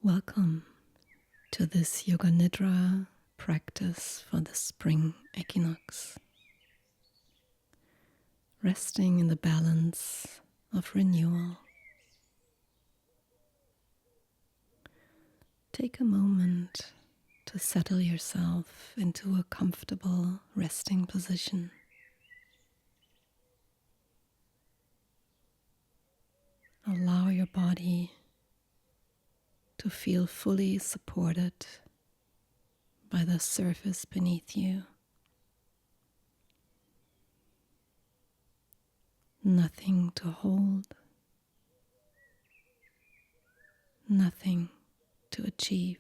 Welcome to this Yoga Nidra practice for the Spring Equinox. Resting in the balance of renewal. Take a moment to settle yourself into a comfortable resting position. Allow your body to feel fully supported by the surface beneath you. Nothing to hold, nothing to achieve.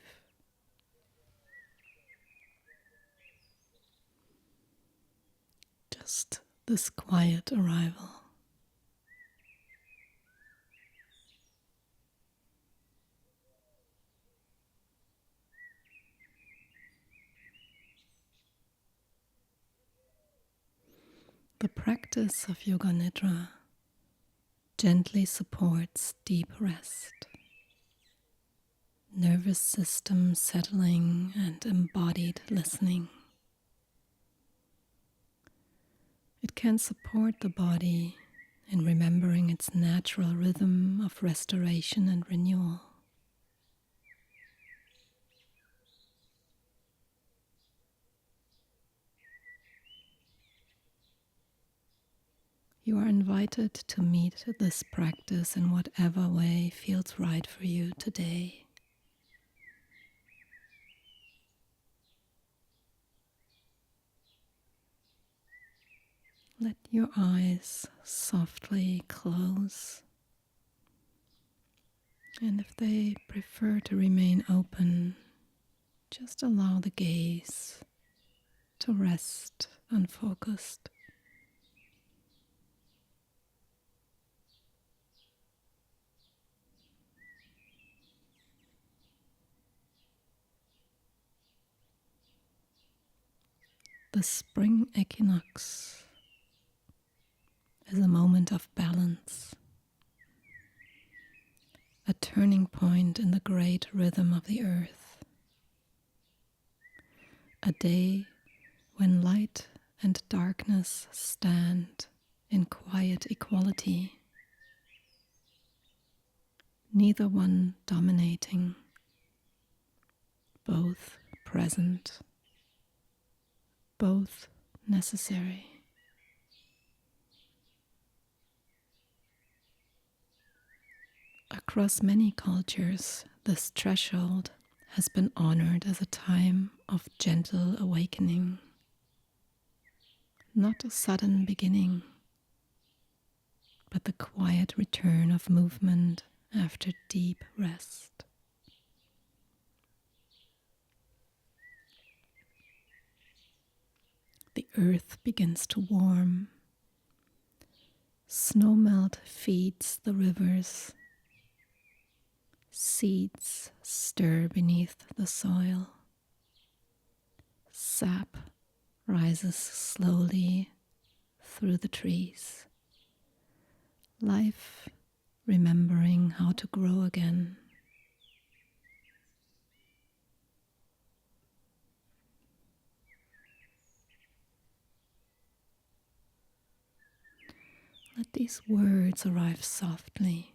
Just this quiet arrival. The practice of Yoga Nidra gently supports deep rest, nervous system settling, and embodied listening. It can support the body in remembering its natural rhythm of restoration and renewal. You are invited to meet this practice in whatever way feels right for you today. Let your eyes softly close, and if they prefer to remain open, just allow the gaze to rest unfocused. The Spring Equinox is a moment of balance, a turning point in the great rhythm of the earth, a day when light and darkness stand in quiet equality, neither one dominating, both present, both necessary. Across many cultures, this threshold has been honored as a time of gentle awakening, not a sudden beginning, but the quiet return of movement after deep rest. The earth begins to warm. Snowmelt feeds the rivers. Seeds stir beneath the soil. Sap rises slowly through the trees. Life remembering how to grow again. Let these words arrive softly,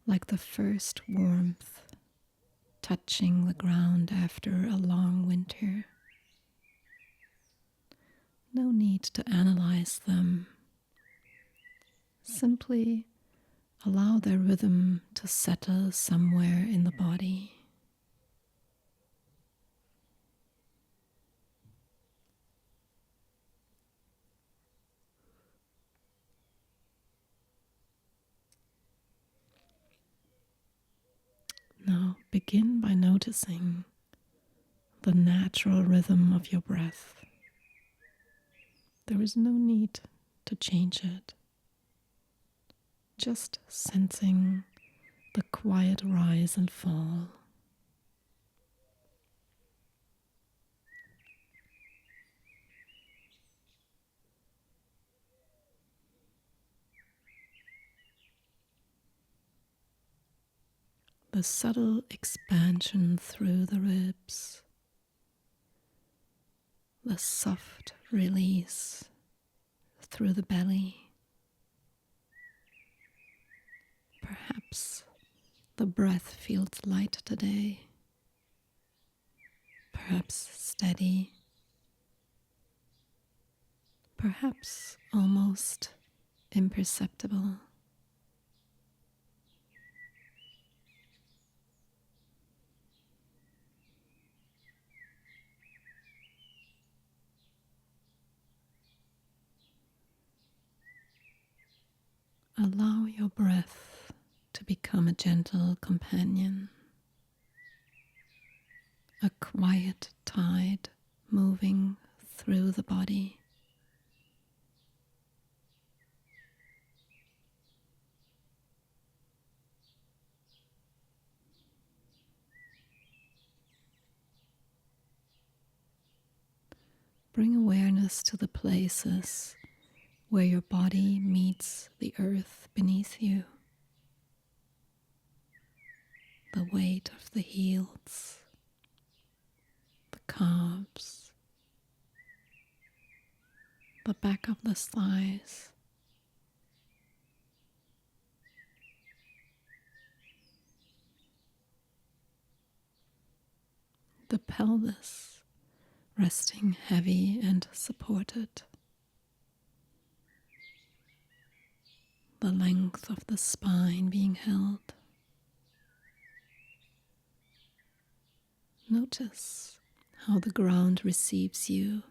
like the first warmth touching the ground after a long winter. No need to analyze them. Simply allow their rhythm to settle somewhere in the body. Now begin by noticing the natural rhythm of your breath. There is no need to change it. Just sensing the quiet rise and fall. the subtle expansion through the ribs, the soft release through the belly. Perhaps the breath feels light today, perhaps steady, perhaps almost imperceptible. Allow your breath to become a gentle companion, a quiet tide moving through the body. Bring awareness to the places where your body meets the earth beneath you. The weight of the heels, the calves, the back of the thighs, the pelvis resting heavy and supported, the length of the spine being held. Notice how the ground receives you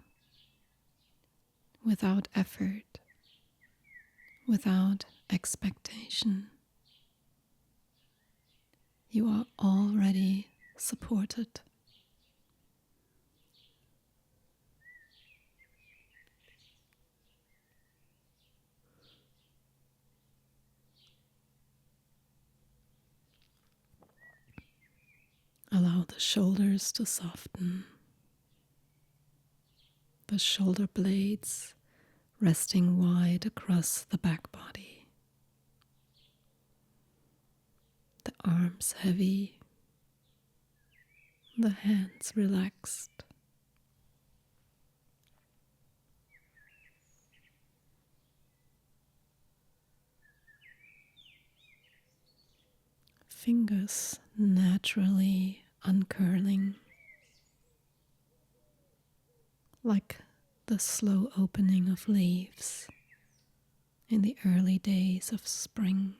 without effort, without expectation. You are already supported. Allow the shoulders to soften, the shoulder blades resting wide across the back body, the arms heavy, the hands relaxed. Fingers naturally uncurling, like the slow opening of leaves in the early days of spring.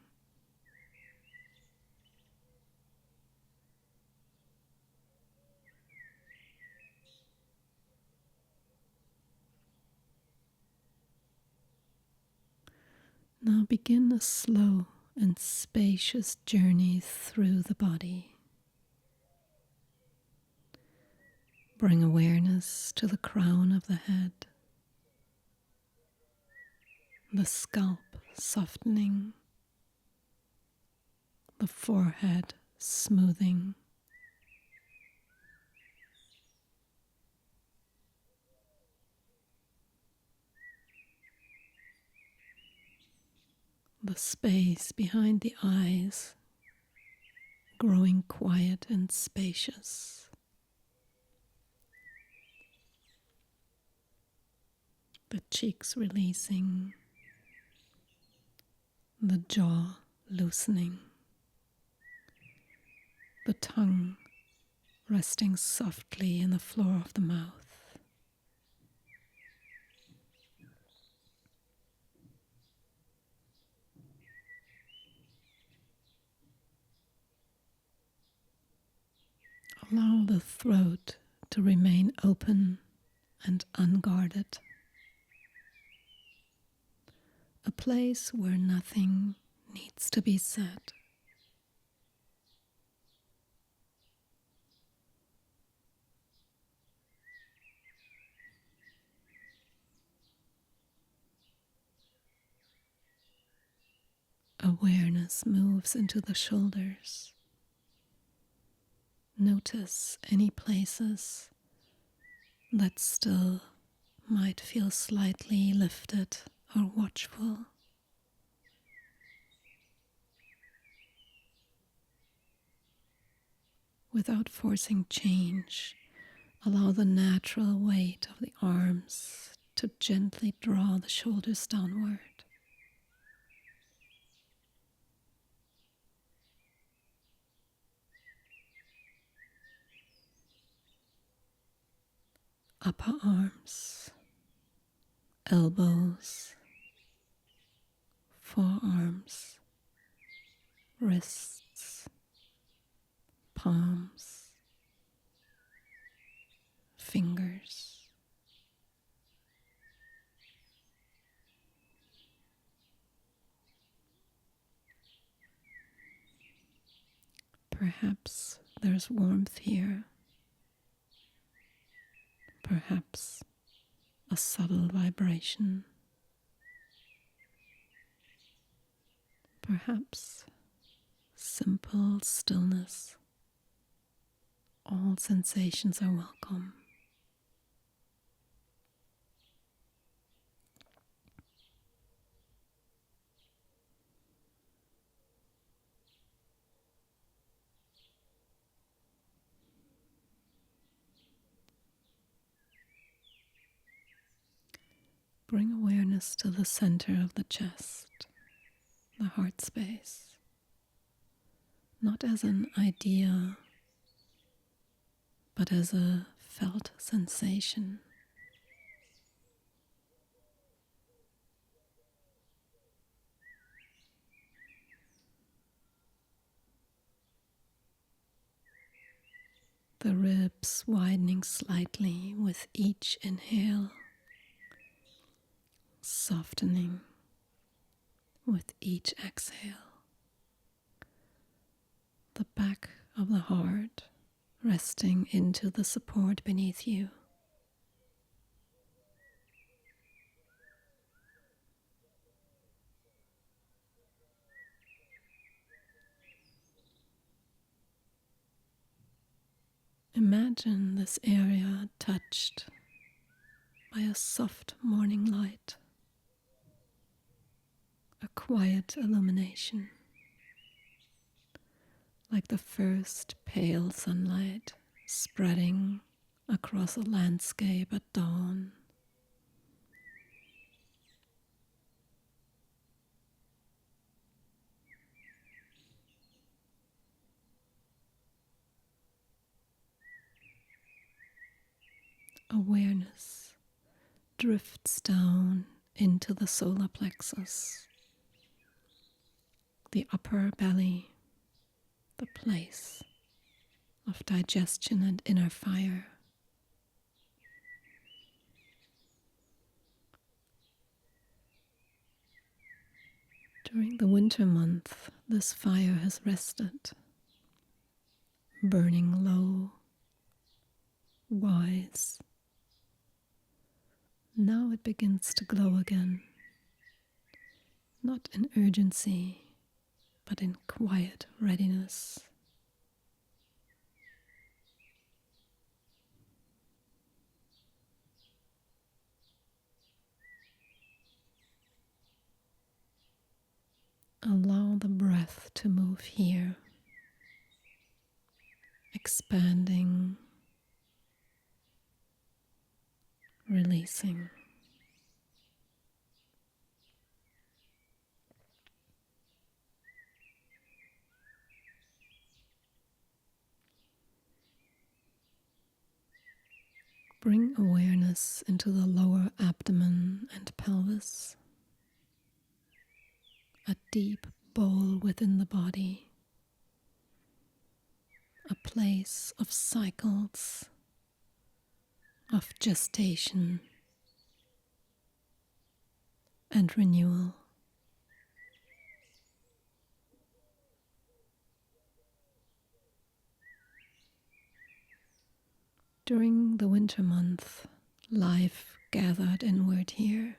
Now begin a slow and spacious journey through the body. Bring awareness to the crown of the head, the scalp softening, the forehead smoothing, the space behind the eyes growing quiet and spacious, the cheeks releasing, the jaw loosening, the tongue resting softly in the floor of the mouth. Allow the throat to remain open and unguarded, a place where nothing needs to be said. Awareness moves into the shoulders. Notice any places that still might feel slightly lifted or watchful. without forcing change. Allow the natural weight of the arms to gently draw the shoulders downward. Upper arms, elbows, forearms, wrists, palms, fingers. Perhaps there's warmth here. Perhaps a subtle vibration. Perhaps simple stillness. All sensations are welcome. Bring awareness to the center of the chest, the heart space, not as an idea, but as a felt sensation. The ribs widening slightly with each inhale, softening with each exhale. The back of the heart resting into the support beneath you. Imagine this area touched by a soft morning light, a quiet illumination, like the first pale sunlight spreading across a landscape at dawn. Awareness drifts down into the solar plexus, the upper belly, the place of digestion and inner fire. During the winter month, this fire has rested, burning low, wise. Now it begins to glow again, not in urgency, but in quiet readiness. Allow the breath to move here, expanding, releasing. Bring awareness into the lower abdomen and pelvis, a deep bowl within the body, a place of cycles, of gestation and renewal. During the winter month, life gathered inward here,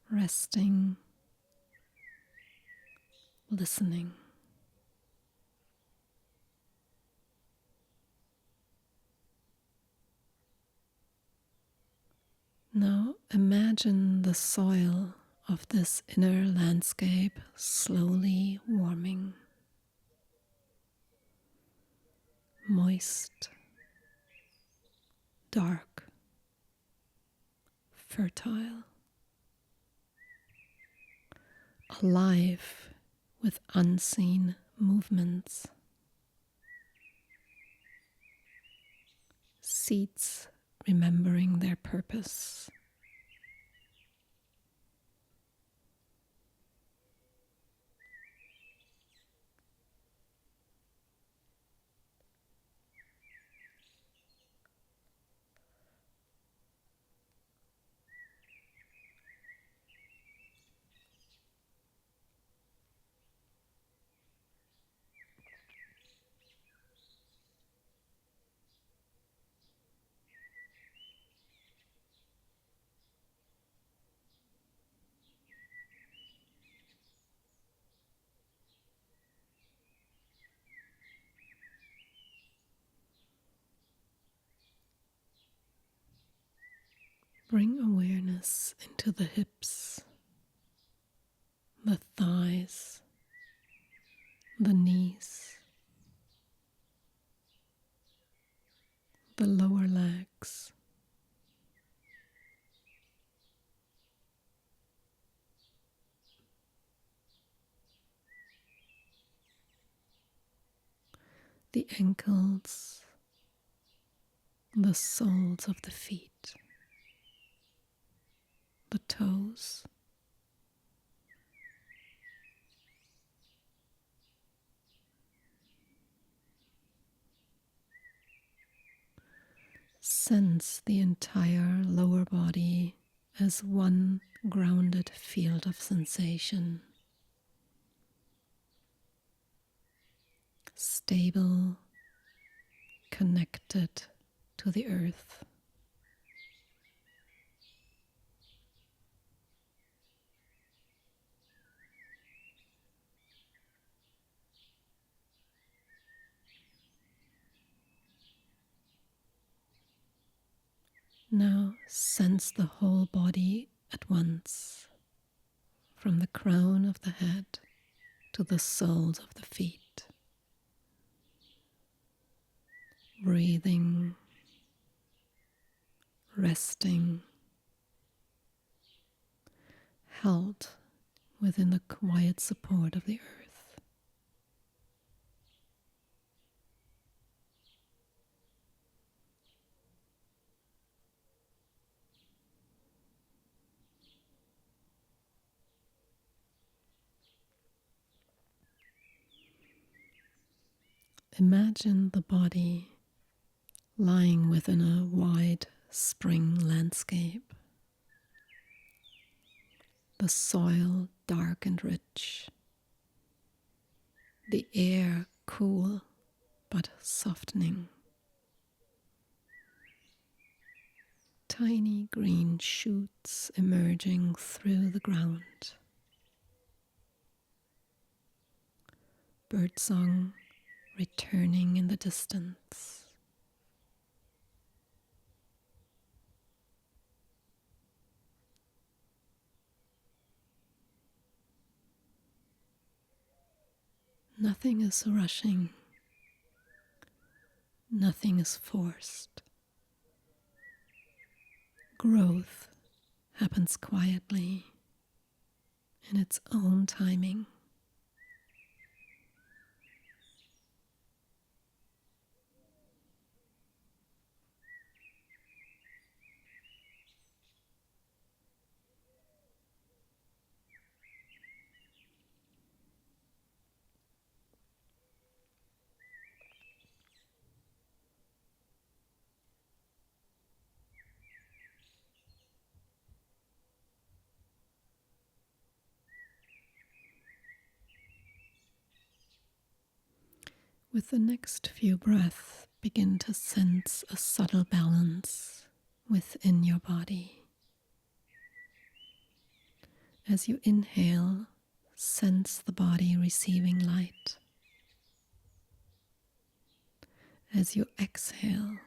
resting, listening. Now imagine the soil of this inner landscape slowly warming. moist, dark, fertile, alive with unseen movements, seeds remembering their purpose. Bring awareness into the hips, the thighs, the knees, the lower legs, the ankles, the soles of the feet, the toes, sense the entire lower body as one grounded field of sensation, stable, connected to the earth. Now sense the whole body at once, from the crown of the head to the soles of the feet. Breathing, resting, held within the quiet support of the earth. Imagine the body lying within a wide spring landscape. The soil dark and rich. The air cool but softening. Tiny green shoots emerging through the ground. Birdsong returning in the distance. Nothing is rushing. Nothing is forced. Growth happens quietly in its own timing. With the next few breaths, begin to sense a subtle balance within your body. As you inhale, sense the body receiving light. As you exhale,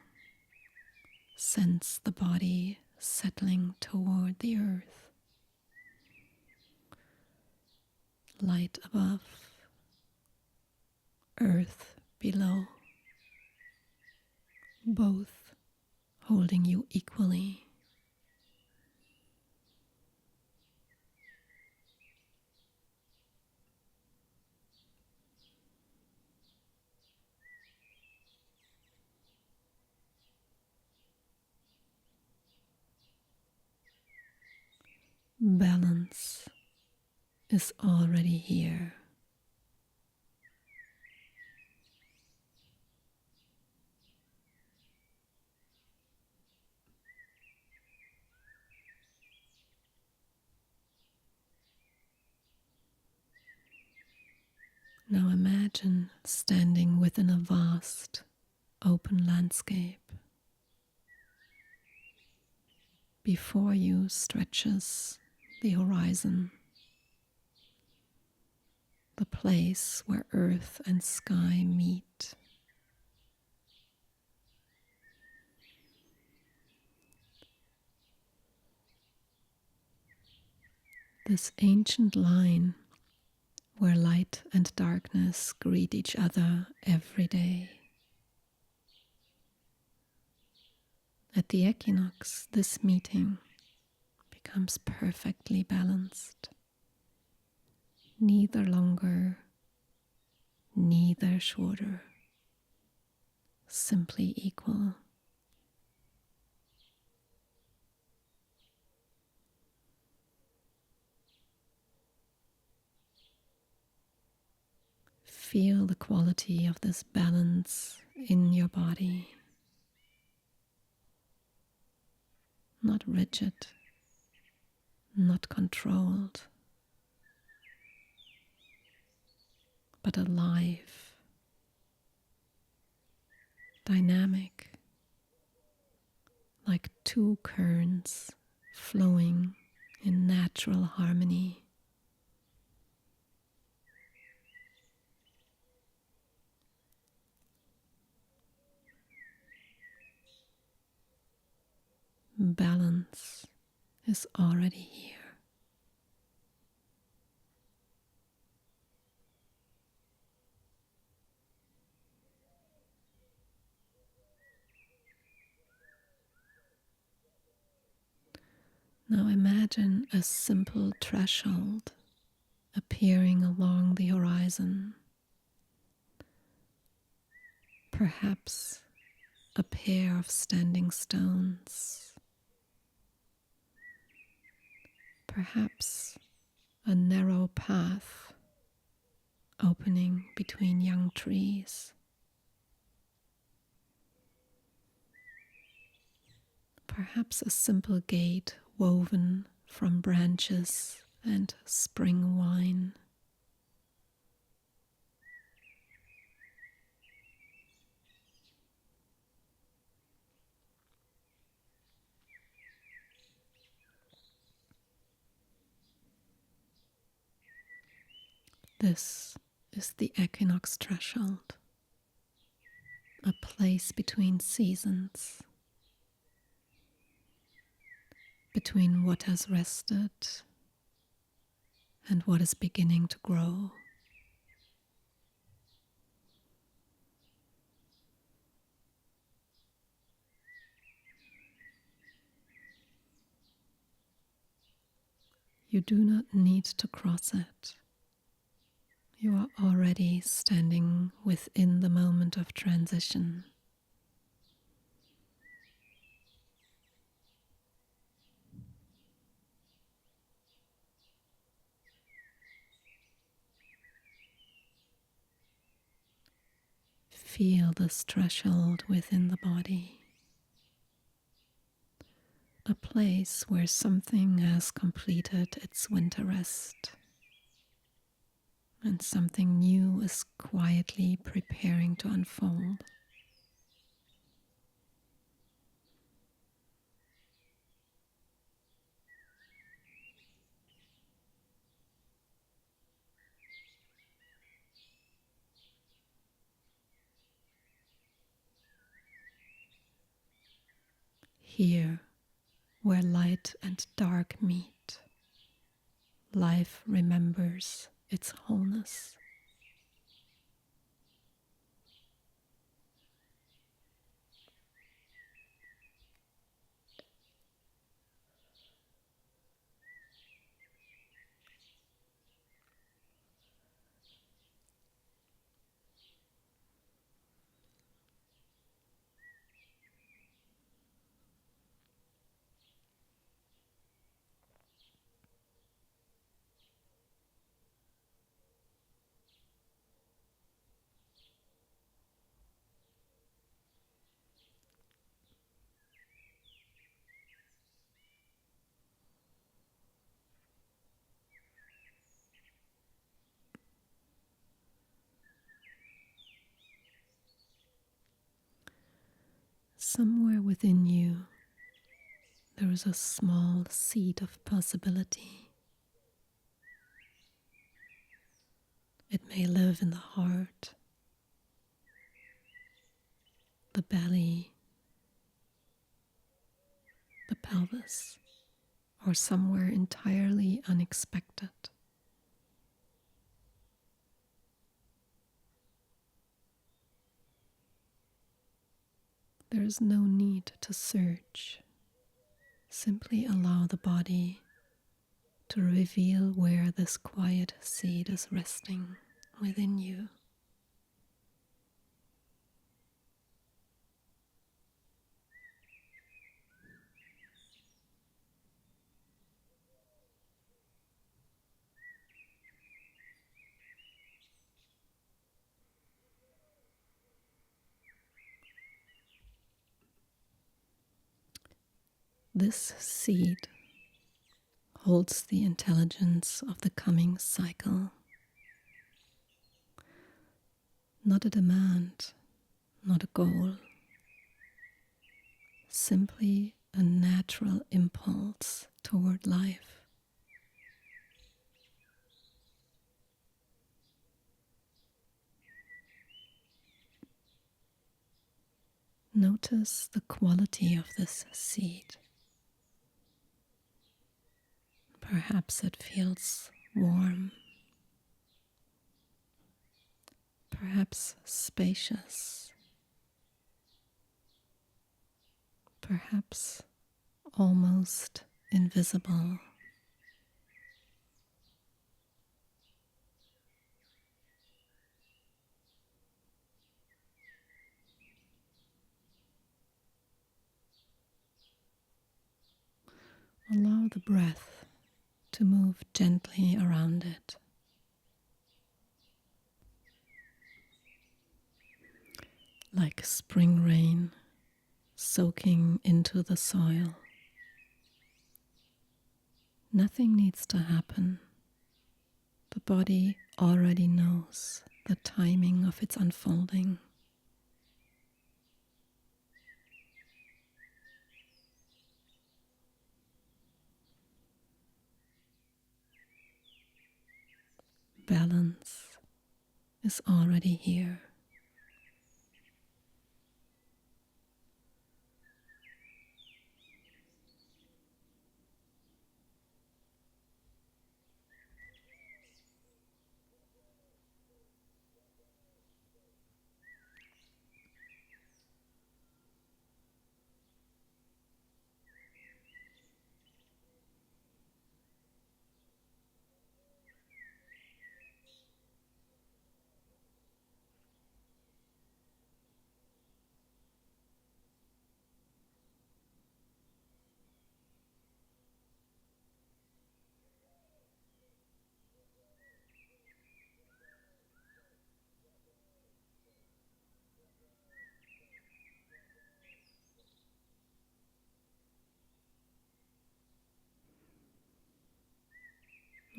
sense the body settling toward the earth. Light above, earth below. both holding you equally. Balance is already here. Now imagine standing within a vast, open landscape. Before you stretches the horizon, the place where earth and sky meet. This ancient line where light and darkness greet each other every day. At the equinox, this meeting becomes perfectly balanced. Neither longer, neither shorter, simply equal. Feel the quality of this balance in your body. Not rigid, not controlled, but alive, dynamic, like two currents flowing in natural harmony. Balance is already here. Now imagine a simple threshold appearing along the horizon. Perhaps a pair of standing stones. Perhaps a narrow path opening between young trees. Perhaps a simple gate woven from branches and spring wine. This is the equinox threshold, a place between seasons, between what has rested and what is beginning to grow. You do not need to cross it. You are already standing within the moment of transition. Feel this threshold within the body. A place where something has completed its winter rest and something new is quietly preparing to unfold. Here, where light and dark meet, life remembers its wholeness. Somewhere within you, there is a small seed of possibility. It may live in the heart, the belly, the pelvis, or somewhere entirely unexpected. There is no need to search. Simply allow the body to reveal where this quiet seed is resting within you. This seed holds the intelligence of the coming cycle. Not a demand, not a goal, simply a natural impulse toward life. Notice the quality of this seed. Perhaps it feels warm, perhaps spacious, perhaps almost invisible. Allow the breath to move gently around it. Like spring rain soaking into the soil. Nothing needs to happen. The body already knows the timing of its unfolding. Balance is already here.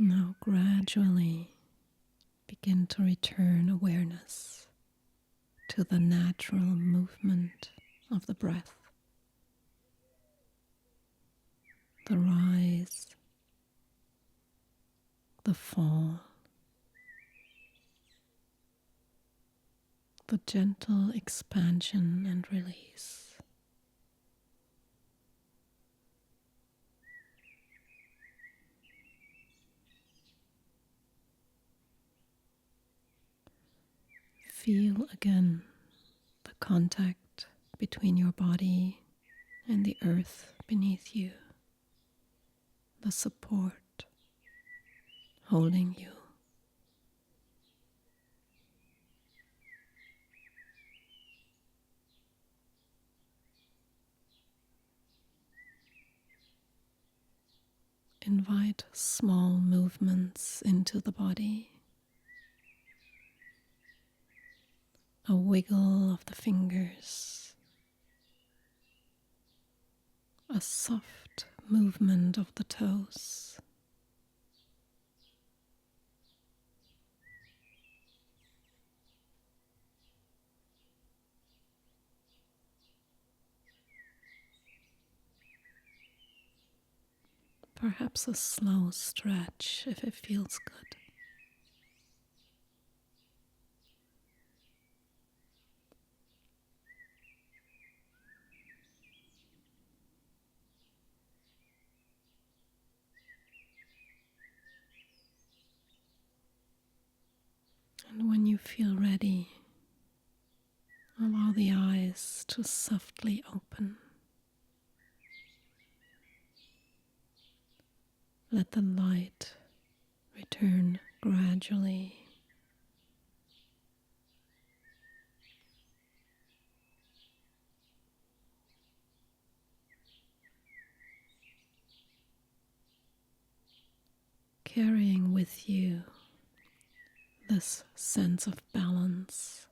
Now gradually begin to return awareness to the natural movement of the breath. The rise, the fall, the gentle expansion and release. Feel again the contact between your body and the earth beneath you, the support holding you. Invite small movements into the body. A wiggle of the fingers, a soft movement of the toes, Perhaps a slow stretch if it feels good. And when you feel ready, allow the eyes to softly open. Let the light return gradually. Carrying with you this sense of balance,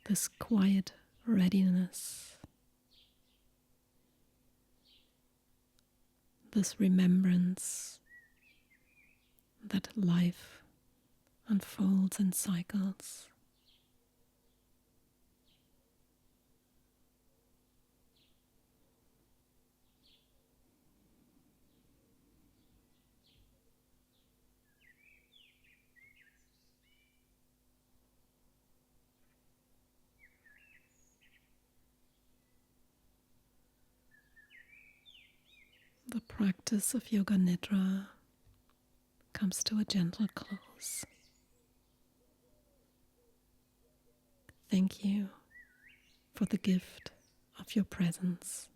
this quiet readiness, this remembrance that life unfolds in cycles. The practice of Yoga Nidra comes to a gentle close. Thank you for the gift of your presence.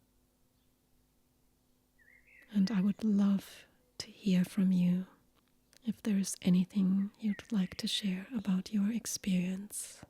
And I would love to hear from you if there is anything you'd like to share about your experience.